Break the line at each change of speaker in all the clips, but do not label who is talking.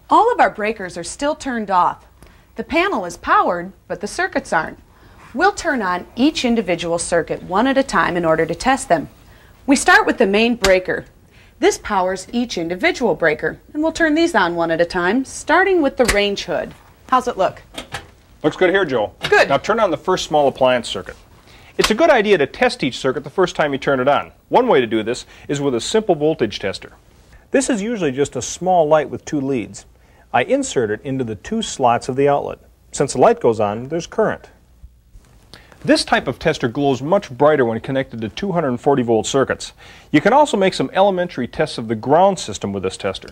All of our breakers are still turned off. The panel is powered, but the circuits aren't. We'll turn on each individual circuit one at a time in order to test them. We start with the main breaker. This powers each individual breaker, and we'll turn these on one at a time, starting with the range hood. How's it look?
Looks good here, Joe.
Good.
Now turn on the first small appliance circuit. It's a good idea to test each circuit the first time you turn it on. One way to do this is with a simple voltage tester. This is usually just a small light with two leads. I insert it into the two slots of the outlet. Since the light goes on, there's current. This type of tester glows much brighter when connected to 240 volt circuits. You can also make some elementary tests of the ground system with this tester.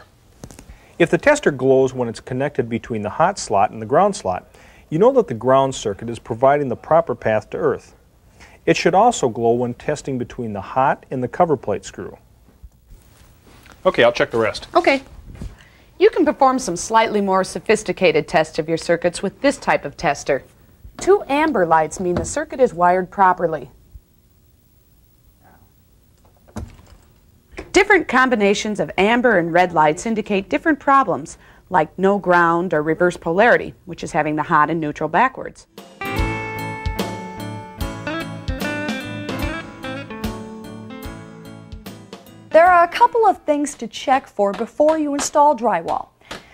If the tester glows when it's connected between the hot slot and the ground slot, you know that the ground circuit is providing the proper path to earth. It should also glow when testing between the hot and the cover plate screw. Okay, I'll check the rest.
Okay. You can perform some slightly more sophisticated tests of your circuits with this type of tester. 2 amber lights mean the circuit is wired properly. Different combinations of amber and red lights indicate different problems, like no ground or reverse polarity, which is having the hot and neutral backwards.
There are a couple of things to check for before you install drywall.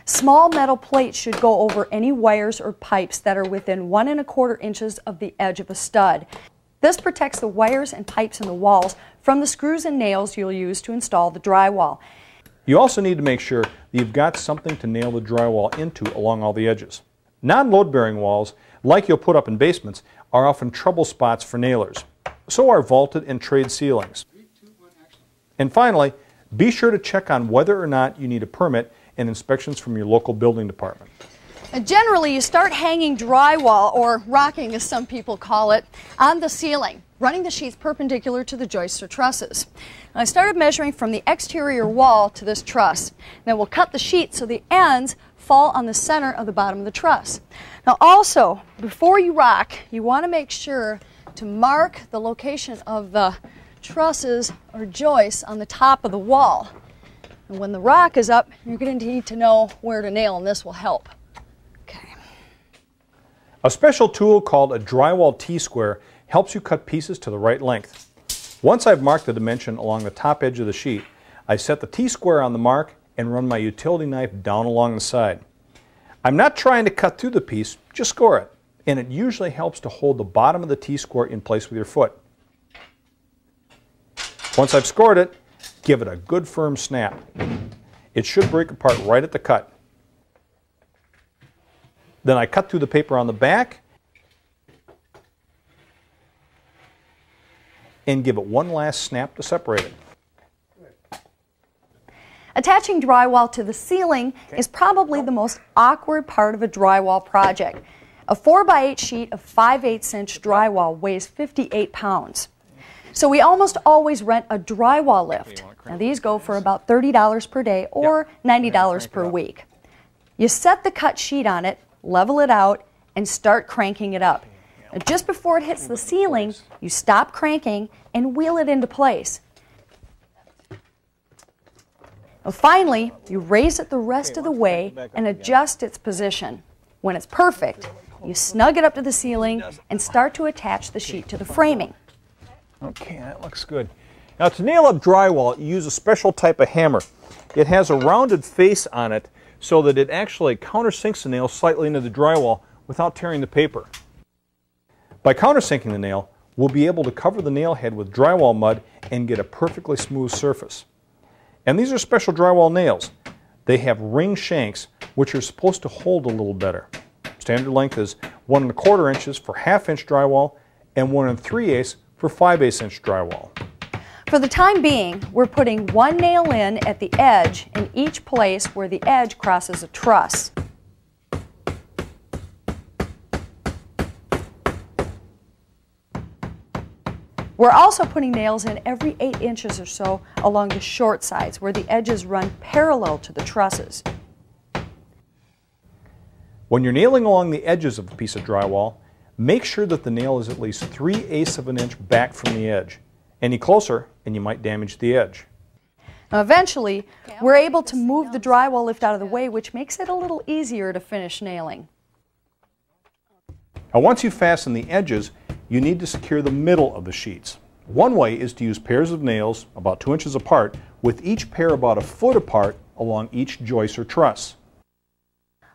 Small metal plates should go over any wires or pipes that are within 1 1/4 inches of the edge of a stud. This protects the wires and pipes in the walls from the screws and nails you'll use to install the drywall.
You also need to make sure that you've got something to nail the drywall into along all the edges. Non-load-bearing walls, like you'll put up in basements, are often trouble spots for nailers. So are vaulted and trade ceilings. And finally, be sure to check on whether or not you need a permit and inspections from your local building department.
Generally, you start hanging drywall, or rocking as some people call it, on the ceiling, running the sheets perpendicular to the joists or trusses. Now, I started measuring from the exterior wall to this truss. Then we'll cut the sheet so the ends fall on the center of the bottom of the truss. Now also, before you rock, you want to make sure to mark the location of the trusses or joists on the top of the wall. And when the rock is up, you're going to need to know where to nail, and this will help. Okay.
A special tool called a drywall T-square helps you cut pieces to the right length. Once I've marked the dimension along the top edge of the sheet, I set the T-square on the mark and run my utility knife down along the side. I'm not trying to cut through the piece, just score it. And it usually helps to hold the bottom of the T-square in place with your foot. Once I've scored it, give it a good firm snap. It should break apart right at the cut. Then I cut through the paper on the back and give it one last snap to separate it.
Attaching drywall to the ceiling is probably the most awkward part of a drywall project. A 4x8 sheet of 5/8 inch drywall weighs 58 pounds. So we almost always rent a drywall lift. Now these go for about $30 per day or $90 per week. You set the cut sheet on it, level it out, and start cranking it up. Now, just before it hits the ceiling, you stop cranking and wheel it into place. Now, finally, you raise it the rest of the way and adjust its position. When it's perfect, you snug it up to the ceiling and start to attach the sheet to the framing.
Okay, that looks good. Now to nail up drywall, you use a special type of hammer. It has a rounded face on it so that it actually countersinks the nail slightly into the drywall without tearing the paper. By countersinking the nail, we'll be able to cover the nail head with drywall mud and get a perfectly smooth surface. And these are special drywall nails. They have ring shanks, which are supposed to hold a little better. Standard length is 1 1/4 inches for 1/2 inch drywall and 1 3/8 for 5/8 inch drywall.
For the time being, we're putting one nail in at the edge in each place where the edge crosses a truss. We're also putting nails in every 8 inches or so along the short sides where the edges run parallel to the trusses.
When you're nailing along the edges of a piece of drywall, make sure that the nail is at least 3/8 of an inch back from the edge. Any closer and you might damage the edge.
Now, eventually, we're able to move the drywall lift out of the way, which makes it a little easier to finish nailing.
Now once you fasten the edges, you need to secure the middle of the sheets. One way is to use pairs of nails about 2 inches apart, with each pair about a foot apart along each joist or truss.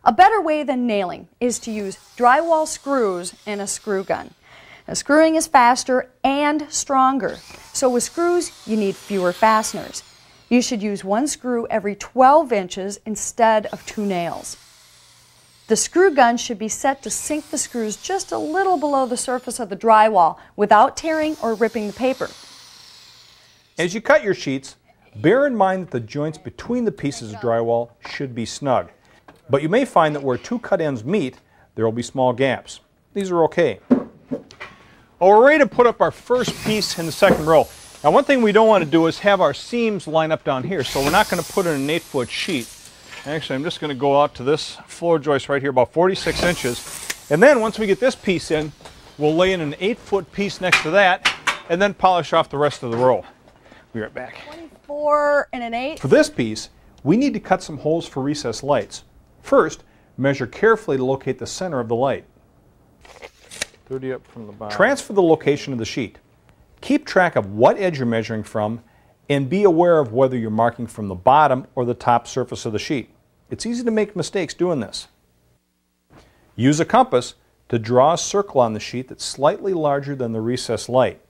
A better way than nailing is to use drywall screws and a screw gun. Now, screwing is faster and stronger, so with screws you need fewer fasteners. You should use 1 screw every 12 inches instead of 2 nails. The screw gun should be set to sink the screws just a little below the surface of the drywall without tearing or ripping the paper.
As you cut your sheets, bear in mind that the joints between the pieces of drywall should be snug. But you may find that where 2 cut ends meet, there will be small gaps. These are okay. Well, we're ready to put up our first piece in the second row. Now one thing we don't want to do is have our seams line up down here, so we're not going to put in an 8-foot sheet. Actually, I'm just going to go out to this floor joist right here, about 46 inches. And then once we get this piece in, we'll lay in an 8-foot piece next to that, and then polish off the rest of the row. Be right back.
24 and an 8.
For this piece, we need to cut some holes for recessed lights. First, measure carefully to locate the center of the light.
30 up from the bottom.
Transfer the location of the sheet. Keep track of what edge you're measuring from, and be aware of whether you're marking from the bottom or the top surface of the sheet. It's easy to make mistakes doing this. Use a compass to draw a circle on the sheet that's slightly larger than the recessed light.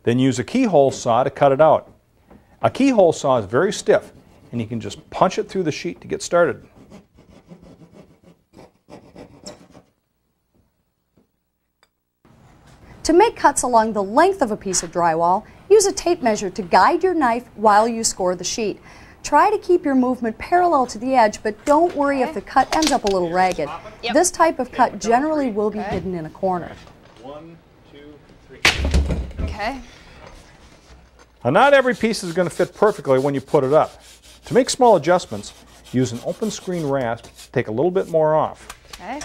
Then use a keyhole saw to cut it out. A keyhole saw is very stiff, and you can just punch it through the sheet to get started.
To make cuts along the length of a piece of drywall, use a tape measure to guide your knife while you score the sheet. Try to keep your movement parallel to the edge, but don't worry if the cut ends up a little ragged. This type of cut generally will be hidden in a corner.
1, 2, 3.
Okay.
Now, not every piece is going to fit perfectly when you put it up. To make small adjustments, use an open screen rasp to take a little bit more off.
Okay.